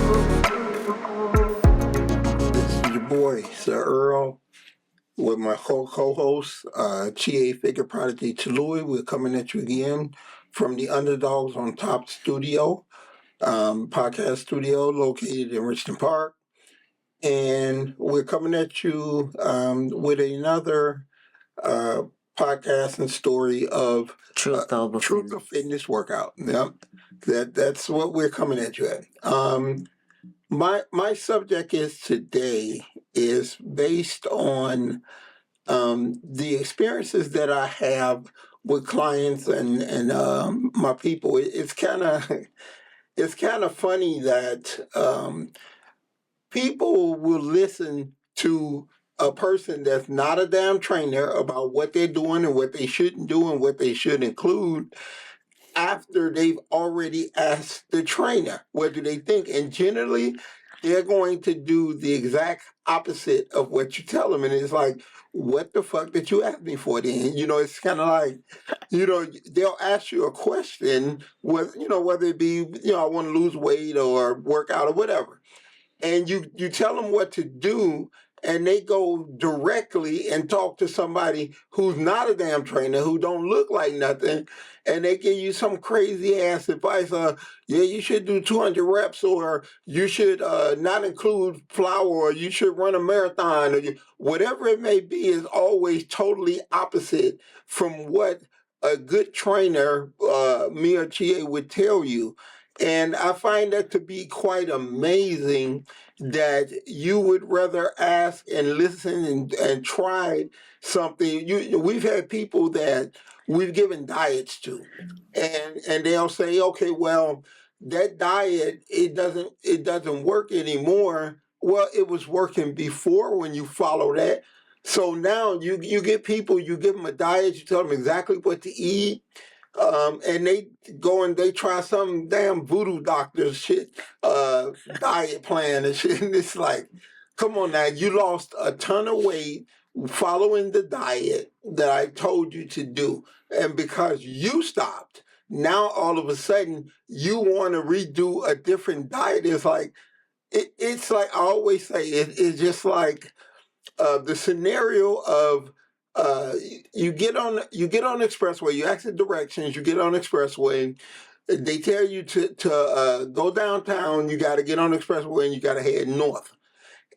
This is your boy, Sir Earl, with my co-host, Chie Figure Prodigy Chalui. We're coming at you again from the Underdogs on Top Studio, podcast studio located in Richmond Park. And we're coming at you with another uh, podcast and story of Truth of Fitness Workout. Yep. That's what we're coming at you at. My subject is today is based on the experiences that I have with clients and my people. It's kind of it's kind of funny that people will listen to a person that's not a damn trainer about what they're doing and what they shouldn't do and what they should include after they've already asked the trainer what do they think. And generally, they're going to do the exact opposite of what you tell them. And it's like, what the fuck did you ask me for then? It's kind of like, they'll ask you a question, whether it be, I want to lose weight or work out or whatever. And you tell them what to do, and they go directly and talk to somebody who's not a damn trainer, who don't look like nothing, and they give you some crazy ass advice. Yeah, you should do 200 reps, or you should not include flour, or you should run a marathon, or whatever it may be is always totally opposite from what a good trainer, me or Chie, would tell you. And I find that to be quite amazing that you would rather ask and listen and try something. We've had people that we've given diets to, and they'll say, okay, well, that diet it doesn't work anymore. Well, it was working before when you follow that. So now you get people, you give them a diet, you tell them exactly what to eat. And they go and they try some damn voodoo doctor shit, diet plan and shit. And it's like, come on now, you lost a ton of weight following the diet that I told you to do. And because you stopped, now all of a sudden you want to redo a different diet. It's like, it's like I always say, it's just like the scenario of you get on the expressway, you ask the directions, you get on the expressway, they tell you to go downtown, you got to get on the expressway and you got to head north.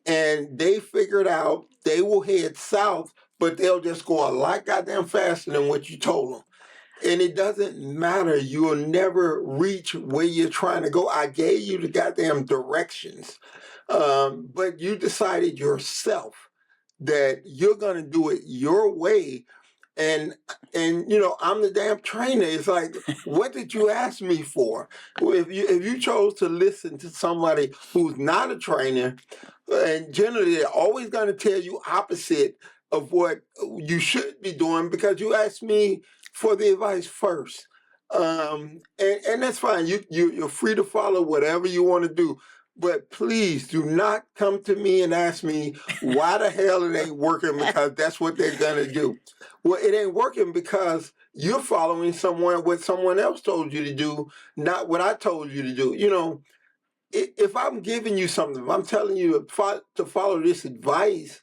And they figured out they will head south, but they'll just go a lot goddamn faster than what you told them. And it doesn't matter. You will never reach where you're trying to go. I gave you the goddamn directions, but you decided yourself that you're going to do it your way. And I'm the damn trainer. It's like, what did you ask me for? If you chose to listen to somebody who's not a trainer, and generally they're always going to tell you opposite of what you should be doing because you asked me for the advice first. And that's fine. You're free to follow whatever you want to do. But please do not come to me and ask me why the hell it ain't working, because that's what they're going to do. Well, it ain't working because you're following what someone else told you to do, not what I told you to do. If I'm giving you something, if I'm telling you to follow this advice,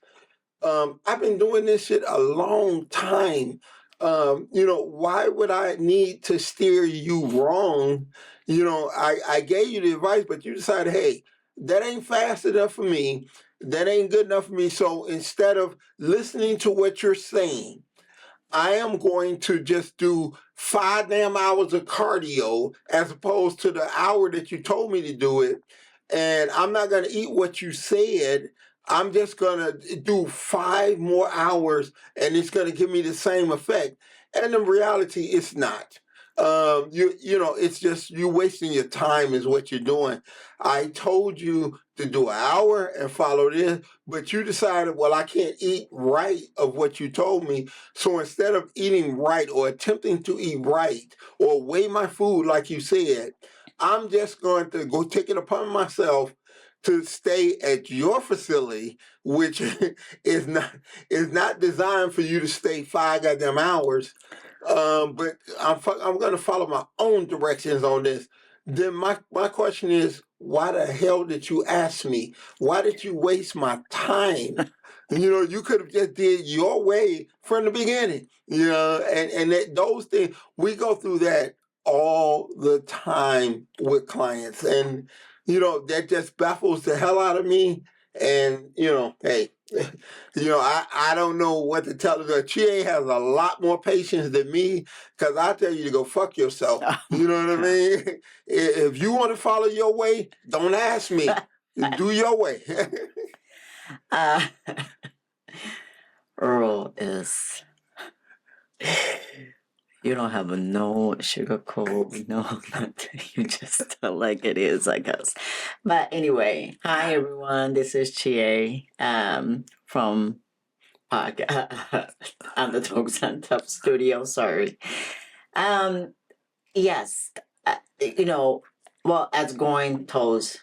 I've been doing this shit a long time. Why would I need to steer you wrong? I gave you the advice, but you decided, hey, that ain't fast enough for me. That ain't good enough for me. So instead of listening to what you're saying, I am going to just do 5 damn hours of cardio as opposed to the hour that you told me to do it. And I'm not going to eat what you said. I'm just going to do 5 more hours and it's going to give me the same effect. And in reality, it's not. It's just you wasting your time is what you're doing. I told you to do an hour and follow this, but you decided, well, I can't eat right of what you told me. So instead of eating right or attempting to eat right or weigh my food like you said, I'm just going to go take it upon myself to stay at your facility, which is not designed for you to stay 5 goddamn hours. But I'm going to follow my own directions on this. Then my question is, why the hell did you ask me? Why did you waste my time? You could have just did your way from the beginning. And those things, we go through that all the time with clients. And, that just baffles the hell out of me. And, hey, I don't know what to tell her. Chie has a lot more patience than me because I tell you to go fuck yourself. You know what I mean? If you want to follow your way, don't ask me. Do your way. Earl is, you don't have no sugar coat, no nothing. You just tell like it is, I guess. But anyway, hi everyone. This is Chie from Underdogs and Tough Studio. Sorry. Yes, well, as going towards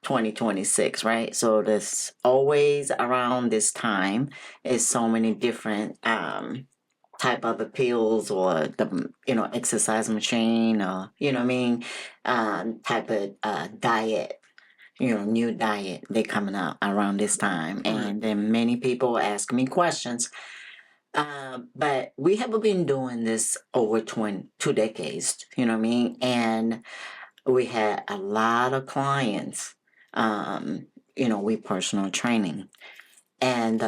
2026, right? So this always around this time is so many different type of appeals or the exercise machine or what I mean, type of diet, new diet they coming out around this time, and then many people ask me questions. But we have been doing this over 2 decades, you know what I mean? And we had a lot of clients, we personal training. And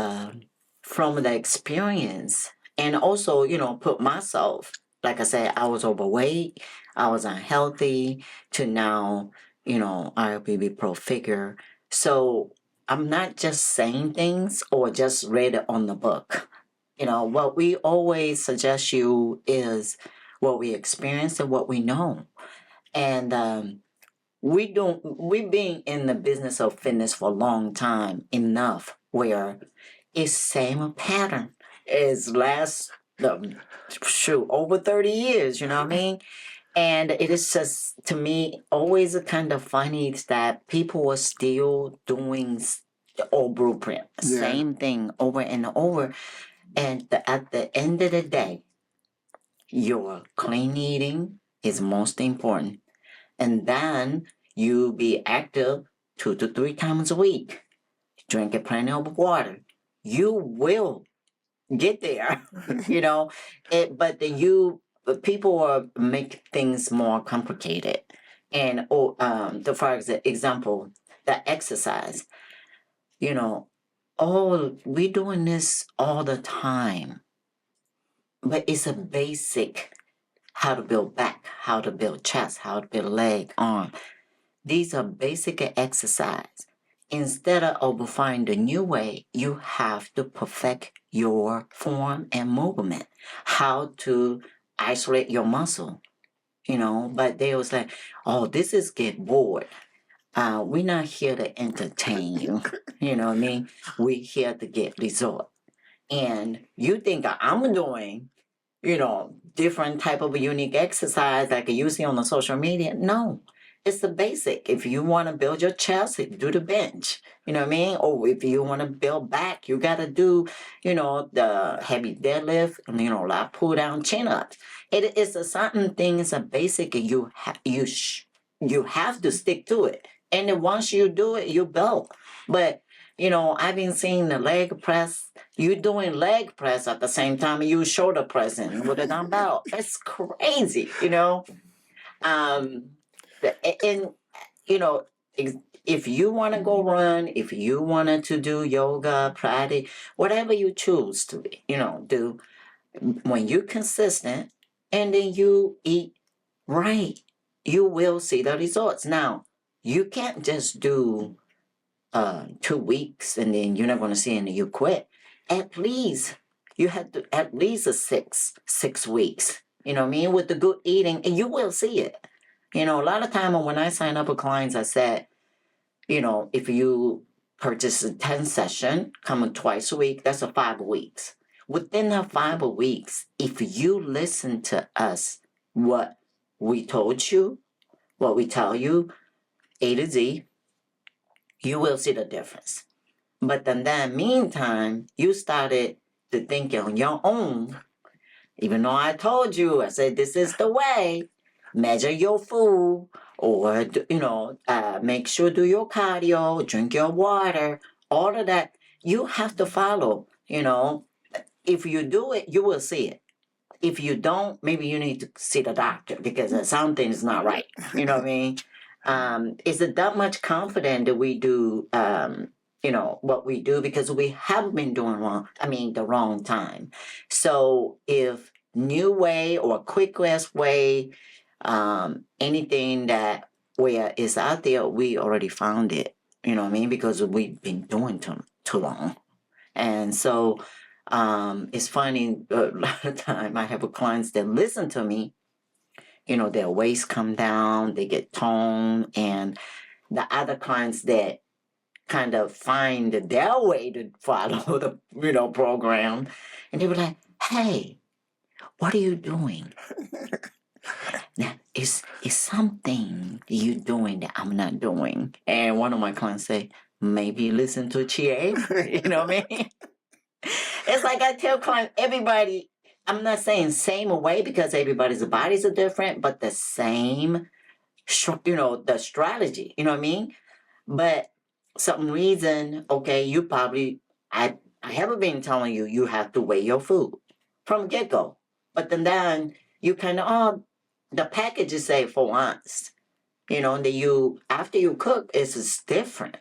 from the experience, and also, put myself, like I said, I was overweight, I was unhealthy, to now, RLPB Pro figure. So I'm not just saying things or just read it on the book. What we always suggest you is what we experience and what we know. And we've been in the business of fitness for a long time enough where it's same pattern as last over 30 years, you know what I mean? And it is just, to me, always a kind of funny that people are still doing the old blueprint, same thing over and over. And at the end of the day, your clean eating is most important. And then you be active 2 to 3 times a week. Drink plenty of water. You will get there, but people are make things more complicated. And for example, the exercise, we're doing this all the time, but it's a basic how to build back, how to build chest, how to build leg, arm. These are basic exercise. Instead of finding a new way, you have to perfect your form and movement, how to isolate your muscle, but they was like, oh, this is get bored. We're not here to entertain you. You know what I mean? We're here to get result. And you think I'm doing, different type of unique exercise like you see on the social media. No, it's the basic. If you want to build your chest, do the bench. You know what I mean? Or if you want to build back, you got to do, the heavy deadlift, like pull down chin ups. It is a certain thing. It's a basic. You have to stick to it. And then once you do it, you build. But I've been seeing the leg press. You doing leg press at the same time you shoulder pressing with a dumbbell. It's crazy, and if you want to go run, if you wanted to do yoga, Pilates, whatever you choose to, do, when you're consistent and then you eat right, you will see the results. Now, you can't just do 2 weeks and then you're not going to see any, you quit. At least you have to at least a 6 weeks, you know what I mean, with the good eating, and you will see it. A lot of time when I sign up with clients, I said, if you purchase a 10 session, coming twice a week, that's a 5 weeks. Within that 5 weeks, if you listen to us, what we told you, what we tell you, A to Z, you will see the difference. But in that meantime, you started to think on your own. Even though I told you, I said, this is the way. Measure your food or make sure do your cardio, drink your water, all of that. You have to follow. If you do it, you will see it. If you don't, maybe you need to see the doctor because something is not right. You know what I mean? Is it that much confident that we do, what we do because we have been doing wrong? I mean, the wrong time. So if new way or quickest way, anything that where is out there, we already found it. You know what I mean? Because we've been doing too long. And so it's funny, a lot of time I have clients that listen to me, their waist come down, they get toned, and the other clients that kind of find their way to follow the, program, and they were like, hey, what are you doing? Now, it's something you doing that I'm not doing. And one of my clients say, maybe listen to Chie. You know what I mean? It's like I tell clients, everybody, I'm not saying same way because everybody's bodies are different, but the same, the strategy, you know what I mean? But some reason, okay, you probably, I haven't been telling you, you have to weigh your food from get-go. But then you kind of, the packages say 4 ounces, and after you cook, it's different.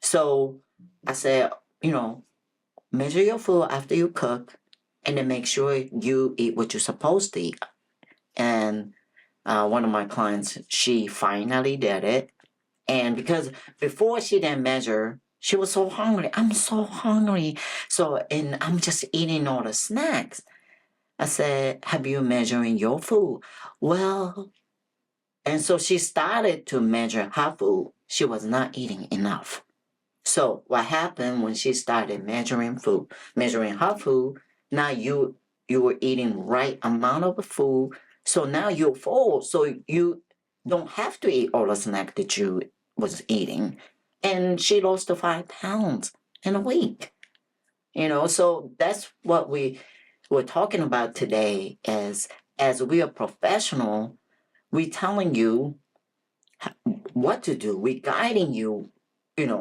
So I said, measure your food after you cook, and then make sure you eat what you're supposed to eat. And one of my clients, she finally did it. And because before she didn't measure, she was so hungry. I'm so hungry. And I'm just eating all the snacks. I said, have you measuring your food? Well, and so she started to measure her food. She was not eating enough. So what happened when she started measuring her food, now you were eating right amount of food. So now you're full. So you don't have to eat all the snack that you was eating. And she lost the 5 pounds in a week. So that's what we're talking about today as we are professional, we're telling you what to do. We're guiding you,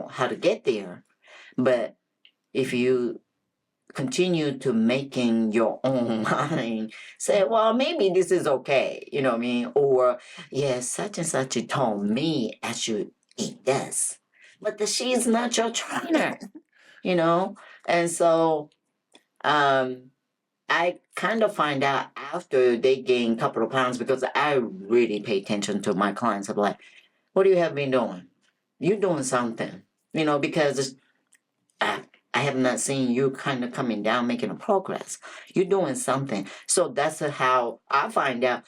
how to get there. But if you continue to making your own mind, say, well, maybe this is okay, you know what I mean? Or, yes, such and such told me I should eat this. But she's not your trainer, And so I kind of find out after they gain a couple of pounds because I really pay attention to my clients. I'm like, what do you have been doing? You're doing something, because I have not seen you kind of coming down, making a progress. You're doing something. So that's how I find out,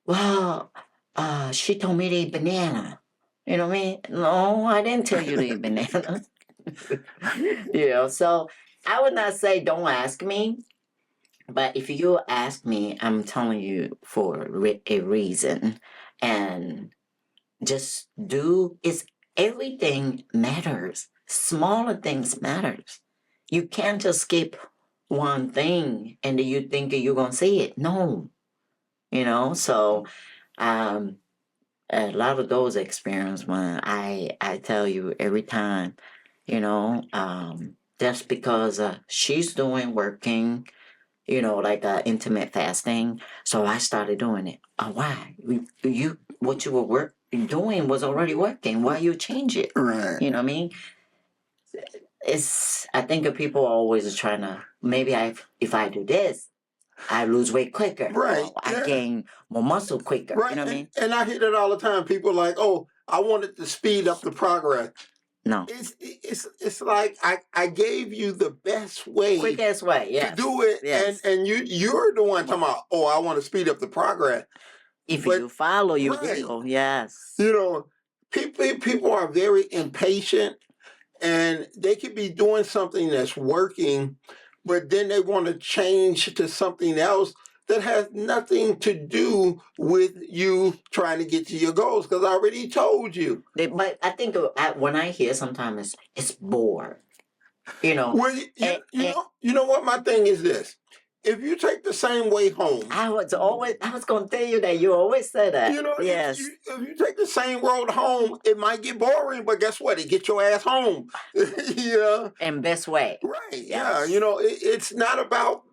well, she told me to eat banana. You know what I mean? No, I didn't tell you to eat banana. So I would not say don't ask me. But if you ask me, I'm telling you for a reason. And just everything matters. Smaller things matters. You can't just skip one thing and then you think that you're going to see it. No. So a lot of those experiences when I tell you every time, just because she's working, like intermittent fasting. So I started doing it. Why? What you were doing was already working. Why you change it? Right. You know what I mean? I think that people are always trying to, maybe if I do this, I lose weight quicker. Right. I gain more muscle quicker. Right. You know what I mean? And I hear that all the time. People are like, oh, I wanted to speed up the progress. No. It's like I gave you the best way, quickest way, yes, to do it, yes. and you're the one talking about, oh, I want to speed up the progress. If you follow, you right. will, yes. People are very impatient, and they could be doing something that's working, but then they want to change to something else that has nothing to do with you trying to get to your goals, because I already told you. But I think when I hear sometimes it's bored. Well, you know what my thing is this. if you take the same way home, I was going to tell you that. You always say that. you know, Yes. if you take the same road home, it might get boring, but guess what? It gets your ass home. Yeah. In best way. Right. Yes. Yeah. It's not about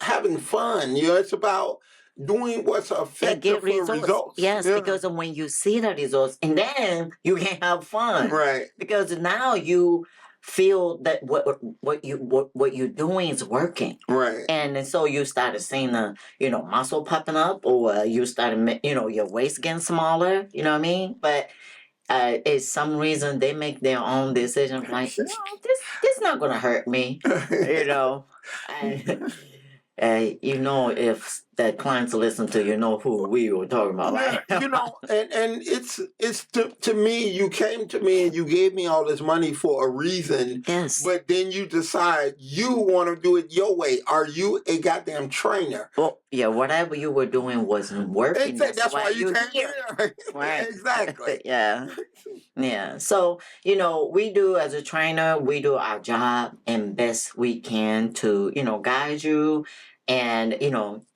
having fun. It's about doing what's And effective get for results. Yes, Yeah. because when you see the results, and then you can have fun. Right. Because now you feel that what you're doing is working. Right. And so you started seeing the muscle popping up, or you started your waist getting smaller. You know what I mean? But it's some reason they make their own decision. Like, no, this not gonna hurt me. You know. If the clients listen to who we were talking about, right? Yeah, and it's to me, you came to me and you gave me all this money for a reason. Yes. But then you decide you want to do it your way. Are you a goddamn trainer? Well, yeah, whatever you were doing wasn't working. That's why you came here. Right. Exactly. Yeah. Yeah. So, we do as a trainer, we do our job and best we can to, guide you and,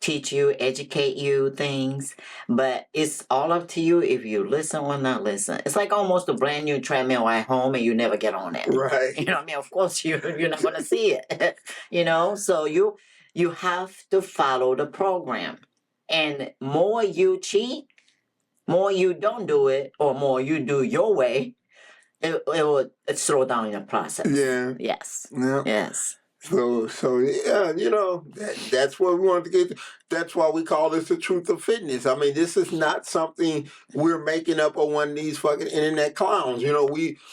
teach you, educate you things. But it's all up to you if you listen or not listen. It's like almost a brand new treadmill at home and you never get on it. Right. You know what I mean? Of course you're not gonna see it. So you have to follow the program. And more you cheat, more you don't do it, or more you do your way, it will slow down your process. Yeah. Yes. Yeah. Yes. So yeah, that's what we wanted to get to. That's why we call this the truth of fitness. I mean, this is not something we're making up on one of these fucking internet clowns.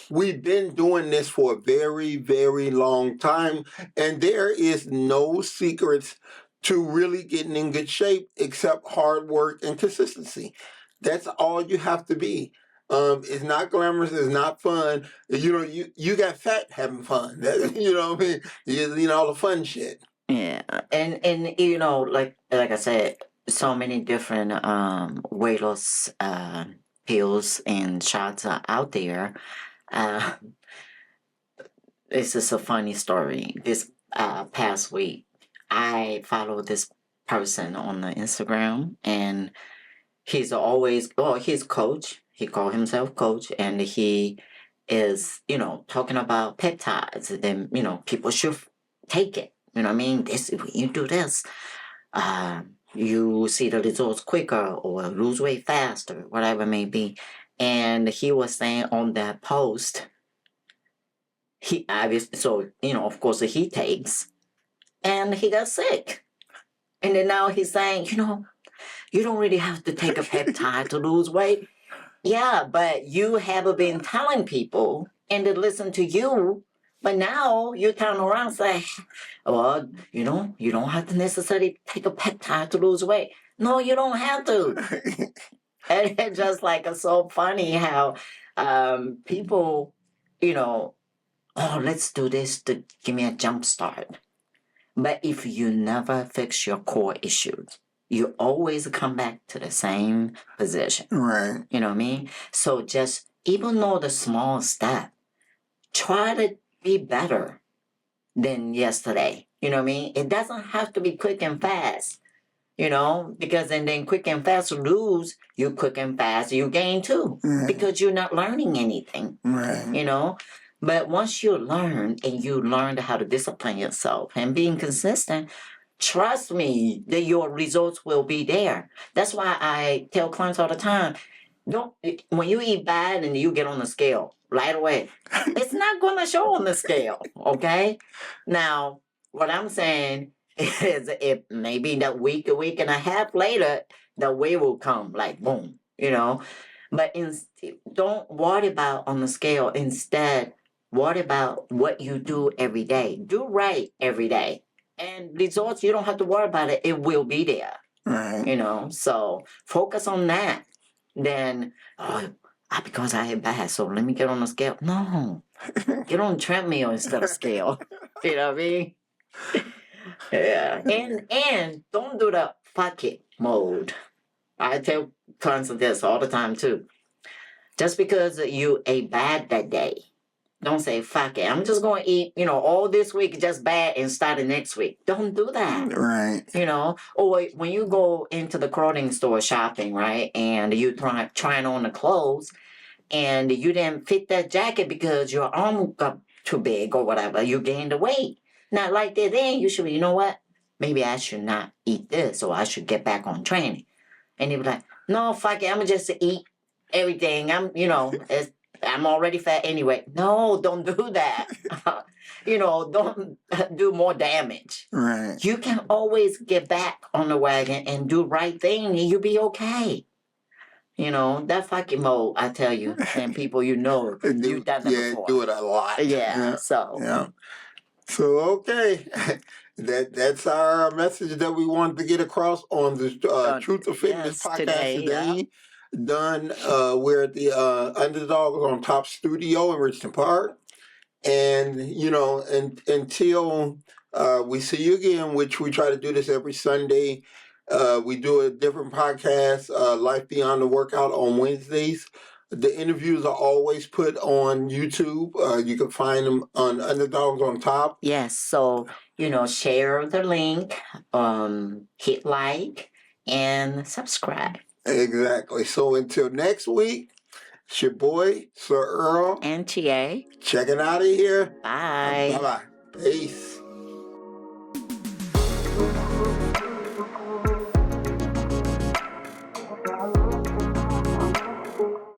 We've been doing this for a very, very long time, and there is no secrets to really getting in good shape except hard work and consistency. That's all you have to be. It's not glamorous. It's not fun. You got fat having fun. You know what I mean? All the fun shit. Yeah, and like I said, so many different weight loss pills and shots are out there. Uh, this is a funny story. This past week, I followed this person on the Instagram, and he's coach. He called himself coach, and he is, talking about peptides. Then, people should take it. You know what I mean? When you do this, you see the results quicker or lose weight faster, whatever it may be. And he was saying on that post, he obviously, so, of course, he takes, and he got sick. And then now he's saying, you don't really have to take a peptide to lose weight. Yeah, but you haven't been telling people and they listen to you. But now you turn around and say, well, you don't have to necessarily take a peptide to lose weight. No, you don't have to. And it's just like it's so funny how people, let's do this to give me a jump start. But if you never fix your core issues, you always come back to the same position. Right. You know what I mean? So just, even though the small step, try to be better than yesterday. You know what I mean? It doesn't have to be quick and fast, because and then quick and fast lose, you quick and fast, you gain too, because you're not learning anything. Right. But once you learn and you learn how to discipline yourself and being consistent, trust me that your results will be there. That's why I tell clients all the time, when you eat bad and you get on the scale right away, it's not going to show on the scale, okay? Now, what I'm saying is if maybe that week, a week and a half later, the weight will come like boom, But don't worry about on the scale. Instead, worry about what you do every day. Do right every day. And results, you don't have to worry about it. It will be there. Right. So focus on that. Then, because I had bad, so let me get on the scale. No, get on treadmill instead of scale. You know what I mean? Yeah. And don't do the fuck it mode. I tell clients this all the time too. Just because you ate bad that day, Don't say, fuck it, I'm just going to eat, all this week just bad and start the next week. Don't do that. Right. Or when you go into the clothing store shopping, right, and you trying on the clothes, and you didn't fit that jacket because your arm got too big or whatever, you gained the weight. Not like that, then you should be, you know what? Maybe I should not eat this, or I should get back on training. And he was like, no, fuck it, I'm just eat everything. I'm already fat anyway. No, don't do that. Don't do more damage. Right. You can always get back on the wagon and do right thing, and you'll be okay. That fucking mode, I tell you, and people, you've done that before. Do it a lot. Yeah. So. Yeah. So okay, that's our message that we wanted to get across on the Truth of Fitness podcast today. Done. We're at the Underdogs on Top Studio in Richmond Park, and until we see you again, which we try to do this every Sunday. We do a different podcast, Life Beyond the Workout, on Wednesdays. The interviews are always put on YouTube. You can find them on Underdogs on Top. Yes, so, share the link, hit like, and subscribe. Exactly. So until next week, it's your boy, Sir Earl. And Chie. Checking out of here. Bye. Bye-bye. Peace.